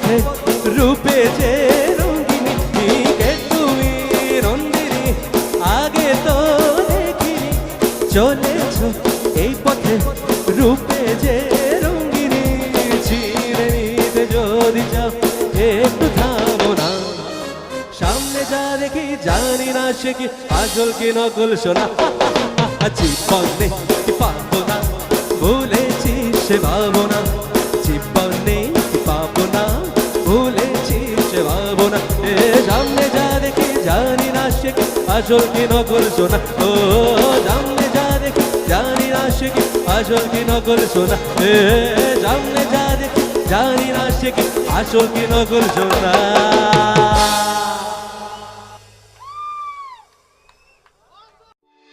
পথে রূপে যে রঙ্গিনী কে তুমি নন্দিনী আগে তো দেখিনি চলেছ এই পথে রূপে যে রঙ্গিনী চিনে নিতে যদি চাও একটু থামো না সামনে যা দেখি জানি না সে কি আসল কি নকল শোনা জীবনে পাবো না ভুলেছি সে ভাবনা জীবনে পাবো না ভুলেছি সে ভাবনা এ সামনে যা দেখি জানি না সে কি আসল কি নকল শোনা ও সামনে যা দেখি জানি না সে কি আসল কি নকল শোনা এ সামনে যা দেখি জানি না সে কি আসল কি নকল শোনা